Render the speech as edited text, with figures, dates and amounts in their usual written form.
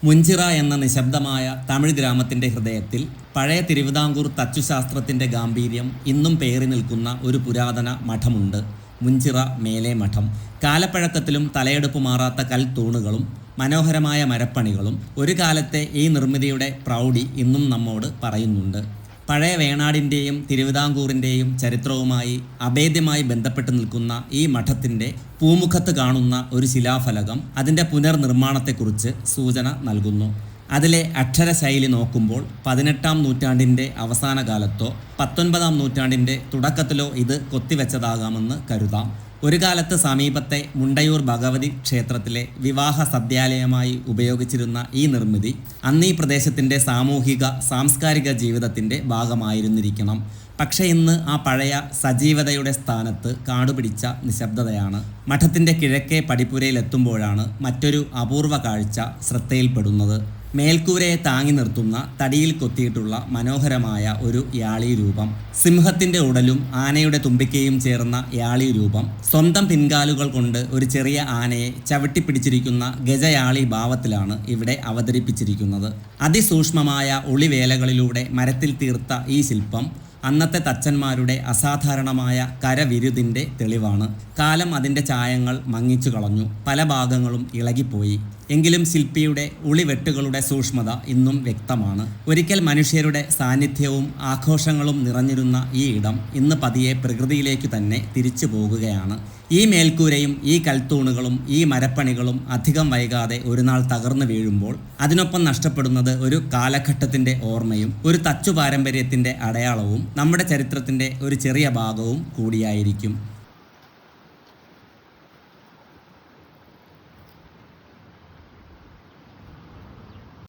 മുഞ്ചിറ എന്ന നിശബ്ദമായ തമിഴ് ഗ്രാമത്തിൻ്റെ ഹൃദയത്തിൽ പഴയ തിരുവിതാംകൂർ തച്ചുശാസ്ത്രത്തിൻ്റെ ഗാംഭീര്യം ഇന്നും പേറി നിൽക്കുന്ന ഒരു പുരാതന മഠമുണ്ട്. മുഞ്ചിറ മേലെ മഠം. കാലപ്പഴക്കത്തിലും തലയെടുപ്പ് മാറാത്ത കൽത്തൂണുകളും മനോഹരമായ മരപ്പണികളും ഒരു കാലത്തെ ഈ നിർമ്മിതിയുടെ പ്രൗഢി ഇന്നും നമ്മോട് പറയുന്നുണ്ട്. പഴയ വേണാടിൻ്റെയും തിരുവിതാംകൂറിൻ്റെയും ചരിത്രവുമായി അഭേദ്യമായി ബന്ധപ്പെട്ട് നിൽക്കുന്ന ഈ മഠത്തിൻ്റെ പൂമുഖത്ത് കാണുന്ന ഒരു ശിലാഫലകം അതിൻ്റെ പുനർനിർമ്മാണത്തെക്കുറിച്ച് സൂചന നൽകുന്നു. അതിലെ അക്ഷരശൈലി നോക്കുമ്പോൾ 18-ാം നൂറ്റാണ്ടിൻ്റെ അവസാന കാലത്തോ 19-ാം നൂറ്റാണ്ടിൻ്റെ തുടക്കത്തിലോ ഇത് കൊത്തിവെച്ചതാകാമെന്ന് കരുതാം. ഒരു കാലത്ത് സമീപത്തെ മുണ്ടയൂർ ഭഗവതി ക്ഷേത്രത്തിലെ വിവാഹ സദ്യാലയമായി ഉപയോഗിച്ചിരുന്ന ഈ നിർമ്മിതി അന്നീ പ്രദേശത്തിൻ്റെ സാമൂഹിക സാംസ്കാരിക ജീവിതത്തിൻ്റെ ഭാഗമായിരുന്നിരിക്കണം. പക്ഷേ ഇന്ന് ആ പഴയ സജീവതയുടെ സ്ഥാനത്ത് കാടുപിടിച്ച നിശബ്ദതയാണ്. മഠത്തിൻ്റെ കിഴക്കേ പടിപ്പുരയിലെത്തുമ്പോഴാണ് മറ്റൊരു അപൂർവ കാഴ്ച ശ്രദ്ധയിൽപ്പെടുന്നത്. മേൽക്കൂരയെ താങ്ങി നിർത്തുന്ന തടിയിൽ കൊത്തിയിട്ടുള്ള മനോഹരമായ ഒരു യാളി രൂപം. സിംഹത്തിൻ്റെ ഉടലും ആനയുടെ തുമ്പിക്കയും ചേർന്ന യാളി രൂപം സ്വന്തം പിൻകാലുകൾ കൊണ്ട് ഒരു ചെറിയ ആനയെ ചവിട്ടിപ്പിടിച്ചിരിക്കുന്ന ഗജയാളി ഭാവത്തിലാണ് ഇവിടെ അവതരിപ്പിച്ചിരിക്കുന്നത്. അതിസൂക്ഷ്മമായ ഒളിവേലകളിലൂടെ മരത്തിൽ തീർത്ത ഈ ശില്പം അന്നത്തെ തച്ചന്മാരുടെ അസാധാരണമായ കരവിരുതിൻ്റെ തെളിവാണ്. കാലം അതിൻ്റെ ചായങ്ങൾ മങ്ങിച്ചു കളഞ്ഞു, പല ഭാഗങ്ങളും ഇളകിപ്പോയി. എങ്കിലും ശില്പിയുടെ ഉളിവെട്ടുകളുടെ സൂക്ഷ്മത ഇന്നും വ്യക്തമാണ്. ഒരിക്കൽ മനുഷ്യരുടെ സാന്നിധ്യവും ആഘോഷങ്ങളും നിറഞ്ഞിരുന്ന ഈ ഇടം ഇന്ന് പതിയെ പ്രകൃതിയിലേക്ക് തന്നെ തിരിച്ചു പോകുകയാണ്. ഈ മേൽക്കൂരയും ഈ കൽത്തൂണുകളും ഈ മരപ്പണികളും അധികം വൈകാതെ ഒരു നാൾ തകർന്നു വീഴുമ്പോൾ അതിനൊപ്പം നഷ്ടപ്പെടുന്നത് ഒരു കാലഘട്ടത്തിൻ്റെ ഓർമ്മയും ഒരു തച്ചു പാരമ്പര്യത്തിൻ്റെ അടയാളവും നമ്മുടെ ചരിത്രത്തിൻ്റെ ഒരു ചെറിയ ഭാഗവും കൂടിയായിരിക്കും.